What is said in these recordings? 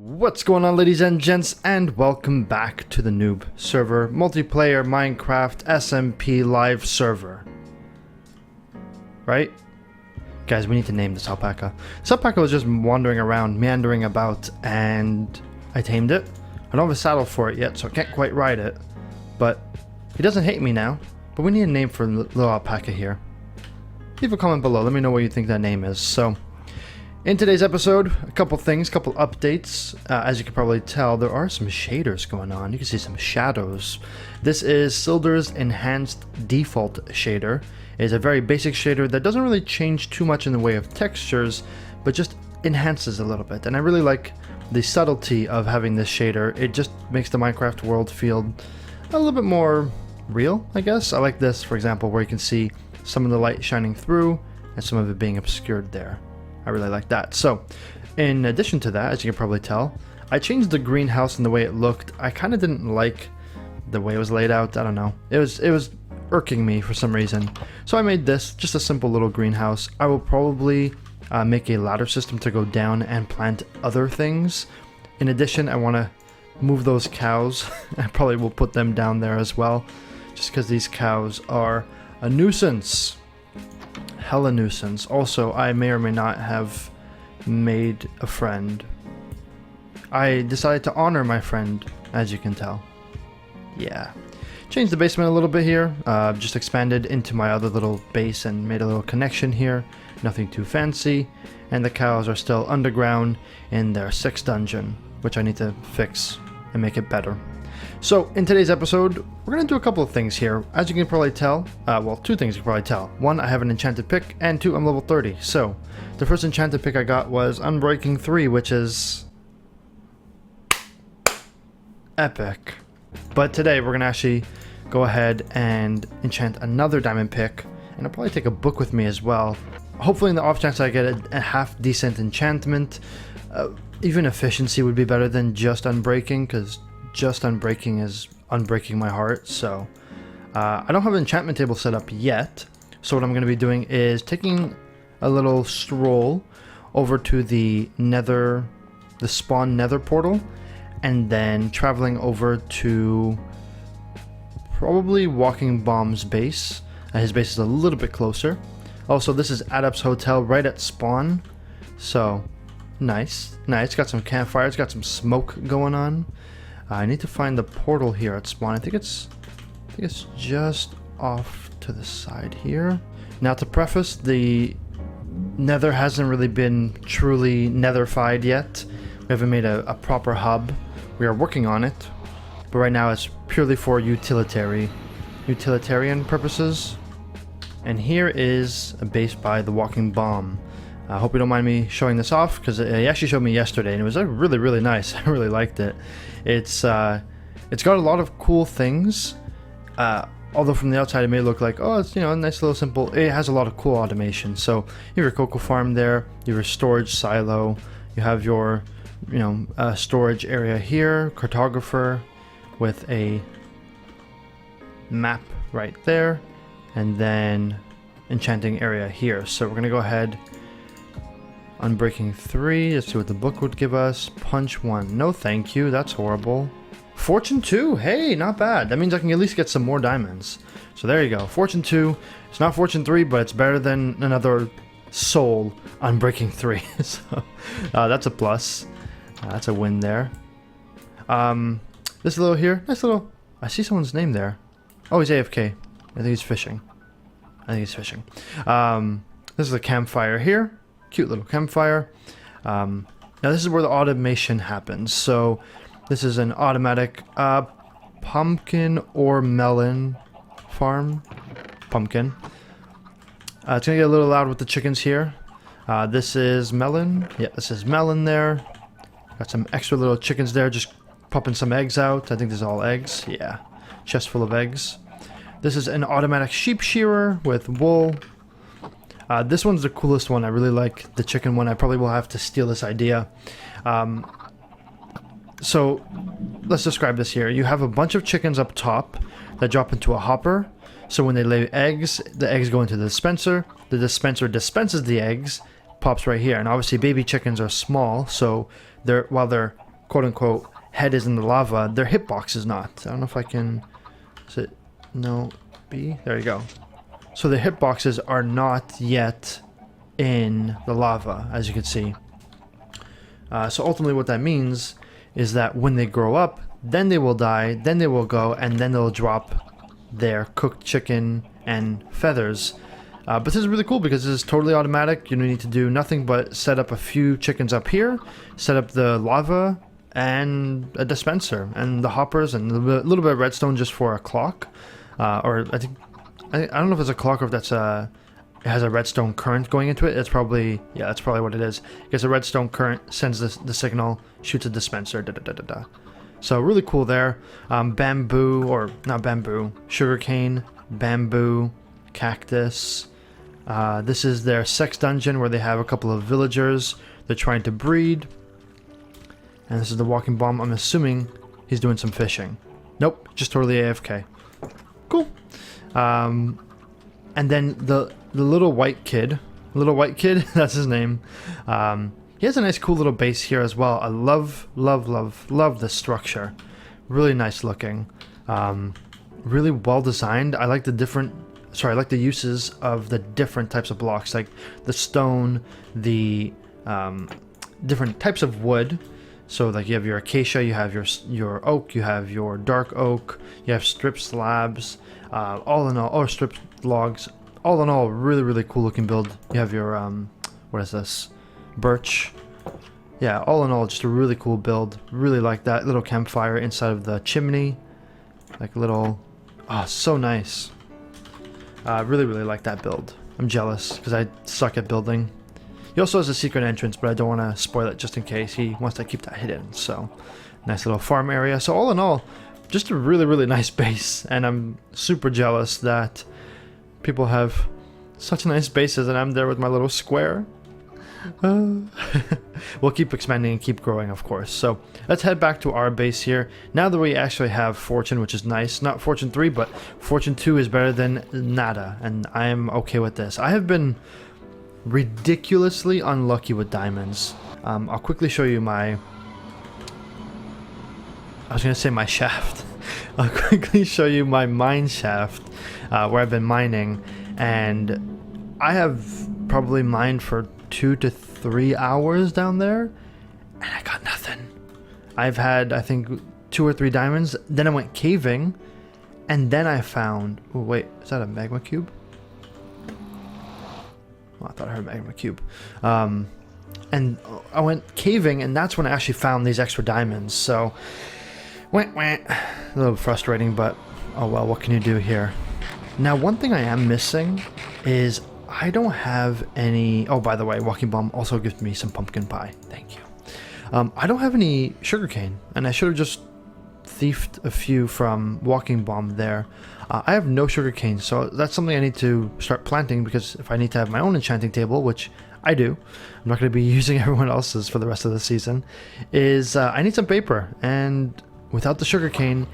What's going on, ladies and gents, and welcome back to the Noob server multiplayer Minecraft SMP live server. Right? Guys, we need to name this alpaca. This alpaca was just wandering around, meandering about, and I tamed it. I don't have a saddle for it yet, so I can't quite ride it. But he doesn't hate me now. But we need a name for the little alpaca here. Leave a comment below, let me know what you think that name is. So, in today's episode, a couple updates. As you can probably tell, there are some shaders going on. You can see some shadows. This is Silder's Enhanced Default Shader. It is a very basic shader that doesn't really change too much in the way of textures, but just enhances a little bit. And I really like the subtlety of having this shader. It just makes the Minecraft world feel a little bit more real, I guess. I like this, for example, where you can see some of the light shining through and some of it being obscured there. I really like that. So, in addition to that, as you can probably tell, I changed the greenhouse and the way it looked. I kind of didn't like the way it was laid out. I don't know. It was irking me for some reason. So I made this, just a simple little greenhouse. I will probably make a ladder system to go down and plant other things. In addition, I want to move those cows. I probably will put them down there as well, just because these cows are a nuisance. Hella nuisance. Also, I may or may not have made a friend. I decided to honor my friend, as you can tell. Yeah. Changed the basement a little bit here. Just expanded into my other little base and made a little connection here. Nothing too fancy. And the cows are still underground in their 6th dungeon, which I need to fix and make it better. So, in today's episode, we're going to do a couple of things here. As you can probably tell, well, 2 things you can probably tell. 1, I have an enchanted pick, and 2, I'm level 30. So, the first enchanted pick I got was Unbreaking 3, which is epic. But today, we're going to actually go ahead and enchant another diamond pick, and I'll probably take a book with me as well. Hopefully, in the off chance I get a half-decent enchantment, even efficiency would be better than just Unbreaking, because just Unbreaking is unbreaking my heart. So I don't have an enchantment table set up yet, so what I'm going to be doing is taking a little stroll over to the spawn nether portal, and then traveling over to probably Walking Bomb's base. His base is a little bit closer. Also, this is Adept's Hotel right at spawn, so nice. It's got some campfire, it's got some smoke going on. I need to find the portal here at spawn. I think it's just off to the side here. Now, to preface, the nether hasn't really been truly netherfied yet. We haven't made a proper hub. We are working on it, but right now it's purely for utilitarian purposes. And here is a base by the Walking Bomb. I hope you don't mind me showing this off, because he actually showed me yesterday and it was really, really nice. I really liked it. It's got a lot of cool things, although from the outside it may look like, oh, it's, a nice little simple. It has a lot of cool automation. So you have your cocoa farm there, you have your storage silo, you have your storage area here, cartographer with a map right there, and then enchanting area here. So we're gonna go ahead. Unbreaking 3, let's see what the book would give us. Punch 1, no thank you, that's horrible. Fortune 2, hey, not bad. That means I can at least get some more diamonds. So there you go, Fortune 2. It's not Fortune 3, but it's better than another soul Unbreaking 3. So that's a plus. That's a win there. This little here, nice little, I see someone's name there. Oh, he's AFK. I think he's fishing. This is a campfire here. Cute little campfire. Now this is where the automation happens. So this is an automatic pumpkin or melon farm. Pumpkin. It's gonna get a little loud with the chickens here. This is melon. Yeah, this is melon there. Got some extra little chickens there, just popping some eggs out. I think this is all eggs. Yeah, chest full of eggs. This is an automatic sheep shearer with wool. This one's the coolest one. I really like the chicken one. I probably will have to steal this idea. So let's describe this here. You have a bunch of chickens up top that drop into a hopper. So when they lay eggs, the eggs go into the dispenser. The dispenser dispenses the eggs, pops right here. And obviously baby chickens are small, so while they're quote-unquote head is in the lava, their hitbox is not. I don't know if I can... Is it... No, B? There you go. So the hitboxes are not yet in the lava, as you can see. So ultimately what that means is that when they grow up, then they will die, then they will go, and then they'll drop their cooked chicken and feathers. But this is really cool because this is totally automatic. You don't need to do nothing but set up a few chickens up here, set up the lava and a dispenser and the hoppers and a little bit of redstone just for a clock. Or I don't know if it's a clock or if that's it has a redstone current going into it. It's probably, yeah, that's probably what it is. Because the redstone current sends the signal, shoots a dispenser, So really cool there. Bamboo, or not bamboo, sugarcane, bamboo, cactus. This is their sex dungeon where they have a couple of villagers. They're trying to breed. And this is the walking bomb. I'm assuming he's doing some fishing. Nope, just totally AFK. Cool. And then the little white kid, that's his name. He has a nice cool little base here as well. I love the structure. Really nice looking. Really well designed. I like the uses of the different types of blocks, like the stone, the different types of wood. So like you have your acacia, you have your oak, you have your dark oak, you have strip slabs, all in all, or strip logs. All in all, really cool looking build. You have your what is this? Birch. Yeah, all in all, just a really cool build. Really like that little campfire inside of the chimney. Like a little, oh, so nice. Really like that build. I'm jealous because I suck at building. He also has a secret entrance, but I don't want to spoil it just in case. He wants to keep that hidden. So, nice little farm area. So all in all, just a really nice base. And I'm super jealous that people have such nice bases and I'm there with my little square. We'll keep expanding and keep growing, of course. So let's head back to our base here. Now that we actually have Fortune, which is nice. Not Fortune 3, but Fortune 2 is better than nada. And I am okay with this. I have been ridiculously unlucky with diamonds. I'll quickly show you my... I was going to say my shaft. I'll quickly show you my mine shaft where I've been mining. And I have probably mined for 2 to 3 hours down there. And I got nothing. I've had, I think, 2 or 3 diamonds. Then I went caving. And then I found... Oh, wait. Is that a magma cube? Well, I thought I heard magma cube. And I went caving, and that's when I actually found these extra diamonds. So, a little frustrating, but oh well, what can you do here? Now, one thing I am missing is I don't have any... Oh, by the way, Walking Bomb also gives me some pumpkin pie. Thank you. I don't have any sugarcane, and I should have just thiefed a few from Walking Bomb there. I have no sugarcane, so that's something I need to start planting, because if I need to have my own enchanting table, which I do, I'm not going to be using everyone else's for the rest of the season, is I need some paper, and without the sugarcane,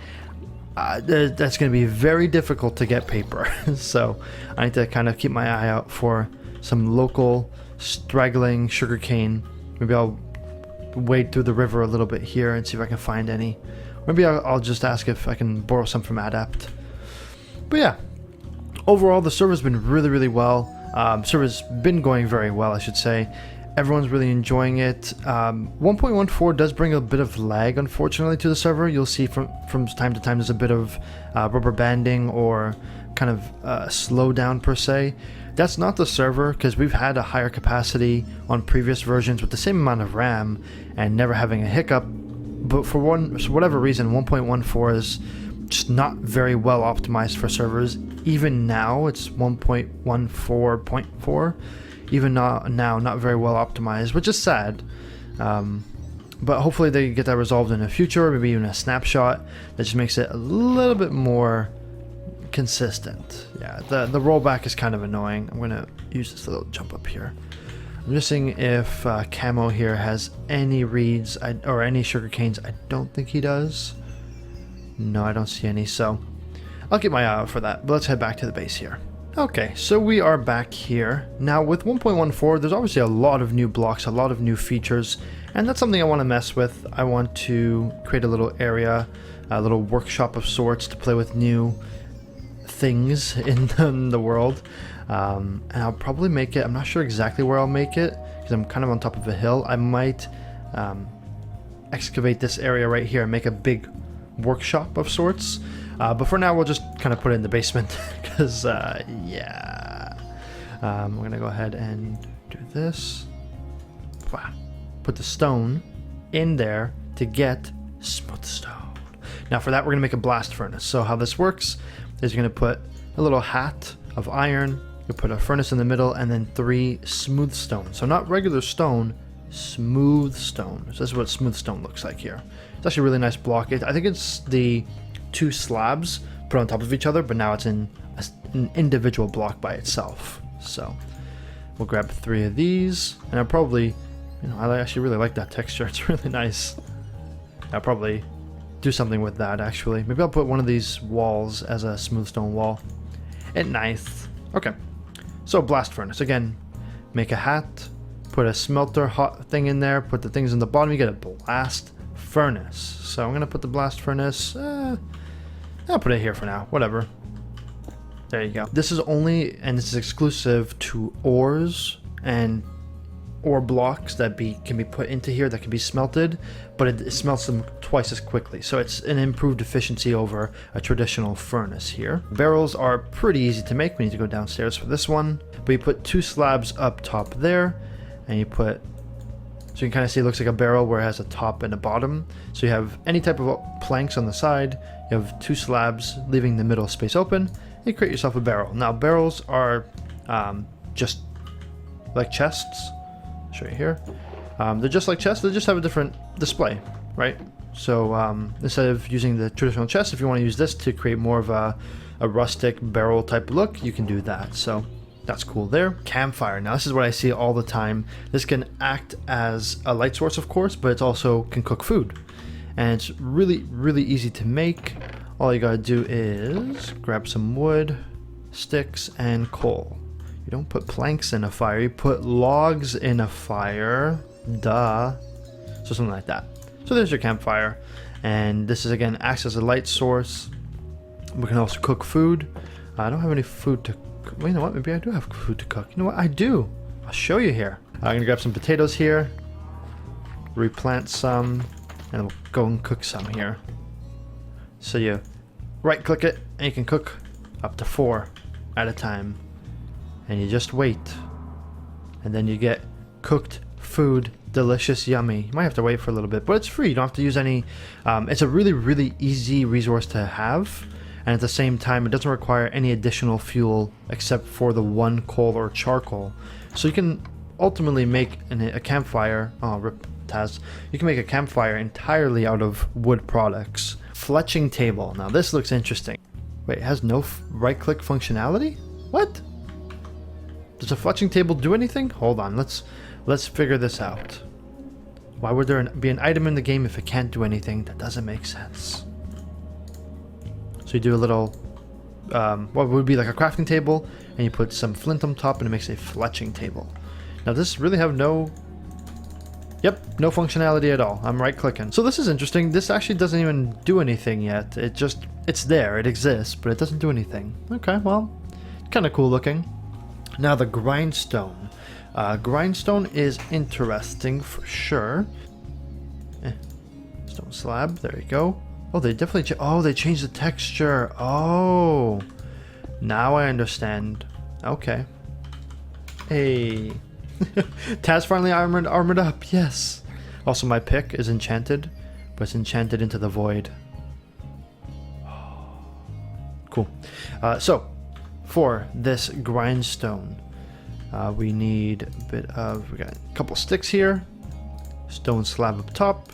that's going to be very difficult to get paper. So I need to kind of keep my eye out for some local straggling sugarcane. Maybe I'll wade through the river a little bit here and see if I can find any. Maybe I'll just ask if I can borrow some from Adapt. But yeah, overall the server's been really well. Server's been going very well, I should say. Everyone's really enjoying it. 1.14 does bring a bit of lag, unfortunately, to the server. You'll see from time to time there's a bit of rubber banding or kind of slowdown per se. That's not the server, because we've had a higher capacity on previous versions with the same amount of RAM and never having a hiccup. But for whatever reason, 1.14 is just not very well optimized for servers. Even now, it's 1.14.4. Even now, not very well optimized, which is sad. But hopefully they get that resolved in the future, maybe even a snapshot that just makes it a little bit more consistent. Yeah, the rollback is kind of annoying. I'm going to use this little jump up here. I'm just seeing if Camo here has any reeds or any sugar canes. I don't think he does. No, I don't see any, so I'll keep my eye out for that. But let's head back to the base here. Okay, so we are back here. Now with 1.14, there's obviously a lot of new blocks, a lot of new features, and that's something I want to mess with. I want to create a little area, a little workshop of sorts to play with new things in the world. And I'll probably make it, I'm not sure exactly where I'll make it, because I'm kind of on top of a hill. I might excavate this area right here and make a big workshop of sorts. But for now, we'll just kind of put it in the basement because, yeah. We're going to go ahead and do this. Put the stone in there to get smooth stone. Now for that, we're going to make a blast furnace. So how this works is you're going to put a little hat of iron, you put a furnace in the middle, and then 3 smooth stone. So not regular stone, smooth stone. So this is what smooth stone looks like here. It's actually a really nice block. I think it's the 2 slabs put on top of each other, but now it's in an individual block by itself. So we'll grab 3 of these, and I'll probably, I actually really like that texture. It's really nice. I'll probably do something with that actually. Maybe I'll put one of these walls as a smooth stone wall. And nice. Okay. So blast furnace again. Make a hat. Put a smelter hot thing in there. Put the things in the bottom. You get a blast furnace. So I'm gonna put the blast furnace. I'll put it here for now. Whatever. There you go. This is only, and this is exclusive to ores and ore blocks that can be put into here that can be smelted, but it smelts them twice as quickly. So it's an improved efficiency over a traditional furnace here. Barrels are pretty easy to make. We need to go downstairs for this one, but you put 2 slabs up top there, and you put, so you can kind of see it looks like a barrel where it has a top and a bottom. So you have any type of planks on the side, you have 2 slabs leaving the middle space open, and you create yourself a barrel. Now barrels are just like chests. Show you here. They're just like chests, they just have a different display, right? So instead of using the traditional chest, if you want to use this to create more of a rustic barrel type look, you can do that. So that's cool there. Campfire. Now this is what I see all the time. This can act as a light source, of course, but it also can cook food. And it's really, really easy to make. All you gotta do is grab some wood, sticks, and coal. You don't put planks in a fire, you put logs in a fire. Duh. So something like that. So there's your campfire. And this is, again, acts as a light source. We can also cook food. I don't have any food to cook. Well, you know what? Maybe I do have food to cook. You know what? I do. I'll show you here. I'm going to grab some potatoes here. Replant some. And we'll go and cook some here. So you right click it and you can cook up to 4 at a time. And you just wait, and then you get cooked food, delicious, yummy. You might have to wait for a little bit, but it's free. You don't have to use any. It's a really, really easy resource to have, and at the same time, it doesn't require any additional fuel except for the 1 coal or charcoal. So you can ultimately make a campfire. Oh, rip Taz. You can make a campfire entirely out of wood products. Fletching table. Now this looks interesting. Wait, it has no right-click functionality? What? Does a fletching table do anything? Hold on, let's figure this out. Why would there be an item in the game if it can't do anything? That doesn't make sense. So you do a little, what would be like a crafting table, and you put some flint on top, and it makes a fletching table. Now this really have no, no functionality at all. I'm right clicking. So this is interesting. This actually doesn't even do anything yet. It's there, it exists, but it doesn't do anything. Okay, well, kind of cool looking. Now the grindstone. Grindstone is interesting for sure. Stone slab, there you go. Oh, they definitely they changed the texture. Oh, now I understand. Okay. Hey. Taz finally armored up, yes. Also my pick is enchanted, but it's enchanted into the void. Cool. So for this grindstone, we need we got a couple sticks here, stone slab up top,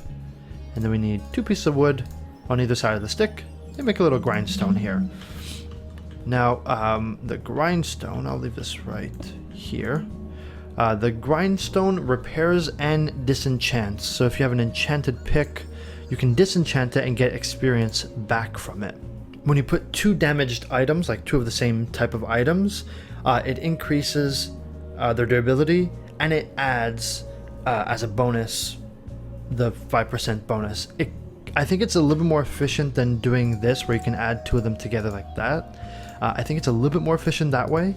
and then we need 2 pieces of wood on either side of the stick and make a little grindstone here. Now the grindstone, I'll leave this right here. The grindstone repairs and disenchants. So if you have an enchanted pick, you can disenchant it and get experience back from it. when you put two damaged items, like two of the same type of items, it increases their durability, and it adds as a bonus the 5% bonus. I think it's a little bit more efficient than doing this, where you can add two of them together like that. I think it's a little bit more efficient that way.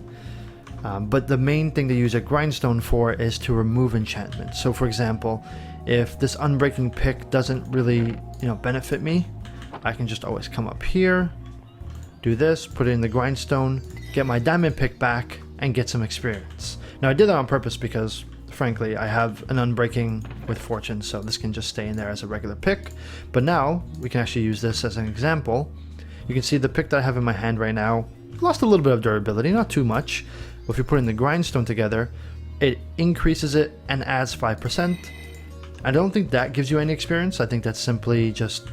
But the main thing to use a grindstone for is to remove enchantments. So for example, if this unbreaking pick doesn't really, benefit me, I can just always come up here, do this, put it in the grindstone, get my diamond pick back, and get some experience. Now I did that on purpose because, frankly, I have an unbreaking with fortune, so this can just stay in there as a regular pick. But now we can actually use this as an example. You can see the pick that I have in my hand right now lost a little bit of durability, not too much. But if you put in the grindstone together, it increases it and adds 5%. I don't think that gives you any experience. I think that simply just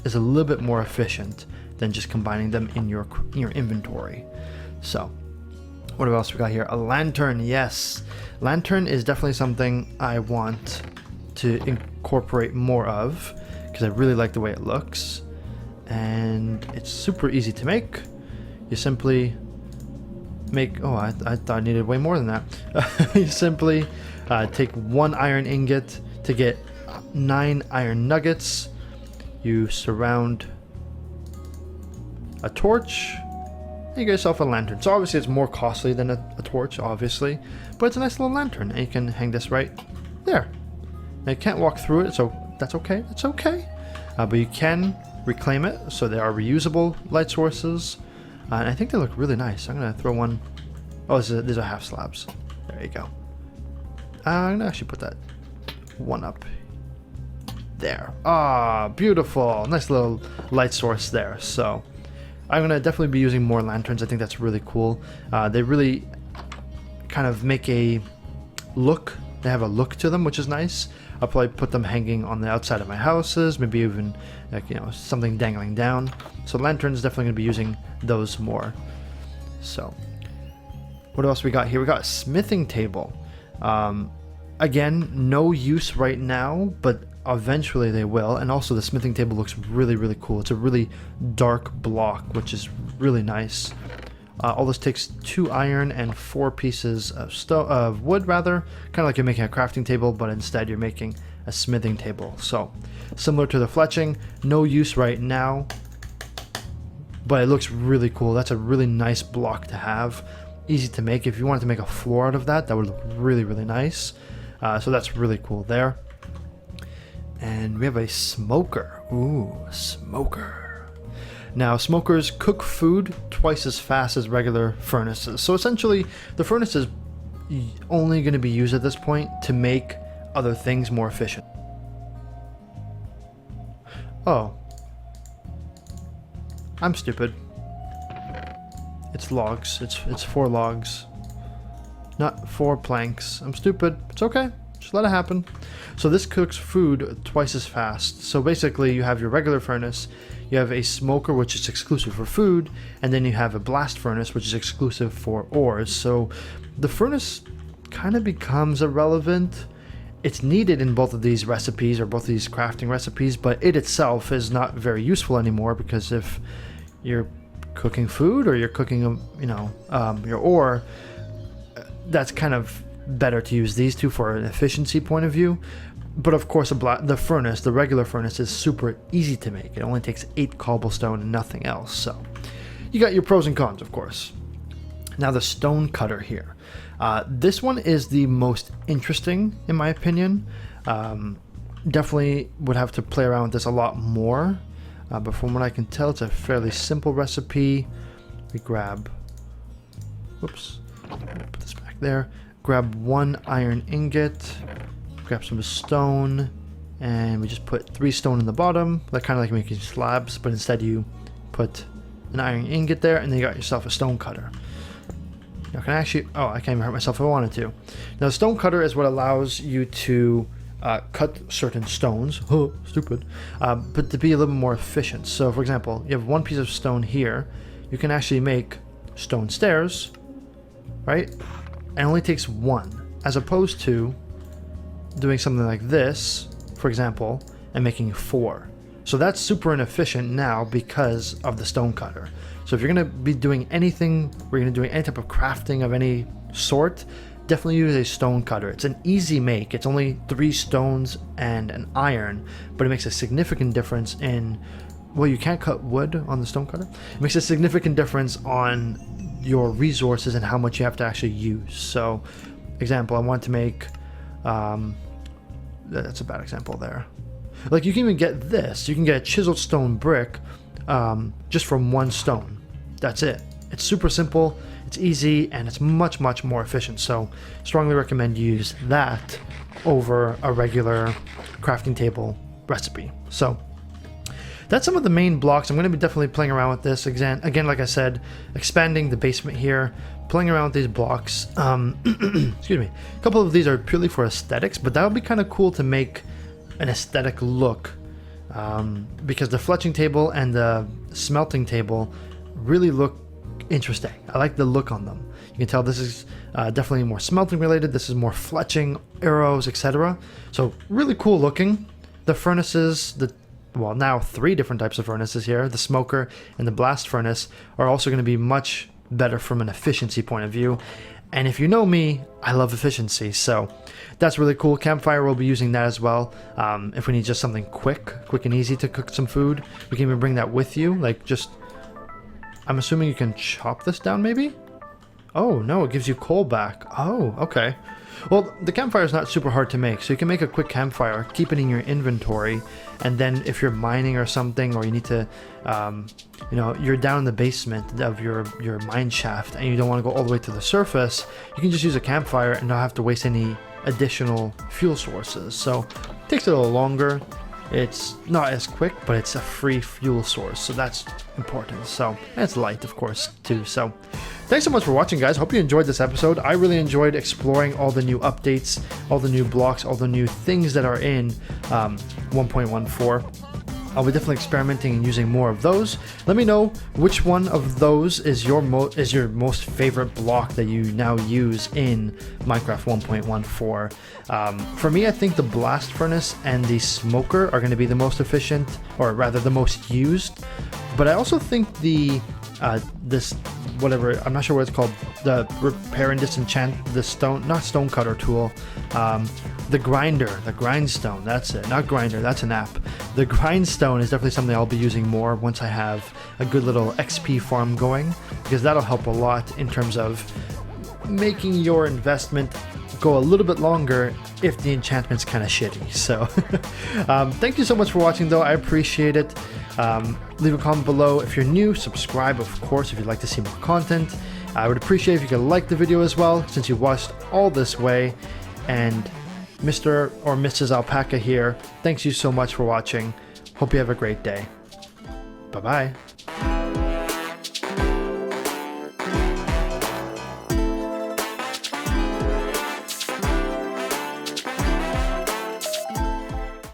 is a little bit more efficient than just combining them in your inventory. So what else we got here? A lantern. Yes, lantern is definitely something I want to incorporate more of, because I really like the way it looks, and it's super easy to make. You simply make, I thought I needed way more than that. You simply take 1 iron ingot to get 9 iron nuggets. You surround a torch, and you get yourself a lantern. So obviously it's more costly than a torch, obviously, but it's a nice little lantern, and you can hang this right there. Now you can't walk through it, so that's okay. That's okay. But you can reclaim it, so they are reusable light sources. And I think they look really nice. I'm going to throw one. Oh, these are half slabs. There you go. I'm going to actually put that one up there. Ah, beautiful. Nice little light source there. So I'm going to definitely be using more lanterns. I think that's really cool. They really kind of make a look. They have a look to them, which is nice. I'll probably put them hanging on the outside of my houses, maybe even something dangling down. So lanterns, definitely going to be using those more. So what else we got here? We got a smithing table. Again, no use right now, but eventually they will. And also the smithing table looks really, really cool. It's a really dark block, which is really nice. All this takes 2 iron and 4 pieces of wood, rather. Kind of like you're making a crafting table, but instead you're making a smithing table. So similar to the fletching, no use right now, but it looks really cool. That's a really nice block to have. Easy to make. If you wanted to make a floor out of that, that would look really, really nice. So that's really cool there. And we have a smoker. Ooh, a smoker. Now, smokers cook food twice as fast as regular furnaces. So essentially, the furnace is only going to be used at this point to make other things more efficient. Oh. I'm stupid. It's logs. It's 4 logs. Not 4 planks. I'm stupid. It's okay. Just let it happen. So this cooks food twice as fast. So basically you have your regular furnace, you have a smoker which is exclusive for food, and then you have a blast furnace which is exclusive for ores. So the furnace kind of becomes irrelevant. It's needed in both of these recipes, or both of these crafting recipes, but it itself is not very useful anymore, because if you're cooking food or you're cooking your ore, that's kind of better to use these two for an efficiency point of view. But of course the regular furnace is super easy to make. It only takes 8 cobblestone and nothing else. So you got your pros and cons, of course. Now the Stonecutter here. This one is the most interesting in my opinion. Definitely would have to play around with this a lot more. But from what I can tell, it's a fairly simple recipe. We grab, whoops, put this back there. Grab 1 iron ingot, grab some stone, and we just put 3 stone in the bottom. Like kind of like making slabs, but instead you put an iron ingot there, and then you got yourself a Stonecutter. Now can I actually, I can't even hurt myself if I wanted to. Now the Stonecutter is what allows you to cut certain stones, stupid, but to be a little bit more efficient. So for example, you have 1 piece of stone here, you can actually make stone stairs, right? It only takes 1, as opposed to doing something like this, for example, and making 4. So that's super inefficient now because of the Stonecutter. So if you're going to be doing anything, we're going to do any type of crafting of any sort, definitely use a Stonecutter. It's an easy make. It's only 3 stones and an iron, but it makes a significant difference in, well, you can't cut wood on the Stonecutter. It makes a significant difference on your resources and how much you have to actually use. So, example, I want to make, that's a bad example there. Like, you can even get this. You can get a chiseled stone brick just from 1 stone. That's it. It's super simple, it's easy, and it's much, much more efficient. So strongly recommend you use that over a regular crafting table recipe. So that's some of the main blocks. I'm going to be definitely playing around with this. Again, like I said, expanding the basement here, playing around with these blocks. Excuse me. A couple of these are purely for aesthetics, but that would be kind of cool to make an aesthetic look, because the fletching table and the smelting table really look interesting. I like the look on them. You can tell this is definitely more smelting related. This is more fletching, arrows, etc. So really cool looking. The furnaces, well, now 3 different types of furnaces here, the smoker and the blast furnace, are also going to be much better from an efficiency point of view. And if you know me, I love efficiency, so that's really cool. Campfire will be using that as well. If we need just something quick and easy to cook some food, we can even bring that with you. Like, just, I'm assuming you can chop this down maybe? Oh, no, it gives you coal back. Oh, okay. Well, the campfire is not super hard to make, so you can make a quick campfire, keep it in your inventory, and then if you're mining or something, or you need to, you know, you're down in the basement of your mine shaft and you don't want to go all the way to the surface, you can just use a campfire and not have to waste any additional fuel sources. So it takes a little longer. It's not as quick, but it's a free fuel source, so that's important. So, and it's light, of course, too. So thanks so much for watching, guys. Hope you enjoyed this episode. I really enjoyed exploring all the new updates, all the new blocks, all the new things that are in 1.14. I'll be definitely experimenting and using more of those. Let me know which one of those is your most favorite block that you now use in Minecraft 1.14. For me, I think the blast furnace and the smoker are going to be the most efficient, or rather the most used. But I also think the this, whatever, I'm not sure what it's called, the repair and disenchant, the stonecutter tool, the grindstone, that's it, not grinder, that's an app. The grindstone is definitely something I'll be using more once I have a good little XP farm going, because that'll help a lot in terms of making your investment go a little bit longer if the enchantment's kind of shitty. So thank you so much for watching, though. I appreciate it. Leave a comment below if you're new. Subscribe, of course, if you'd like to see more content. I would appreciate if you could like the video as well, since you watched all this way. And Mr. or Mrs. Alpaca here, thanks you so much for watching. Hope you have a great day. Bye-bye.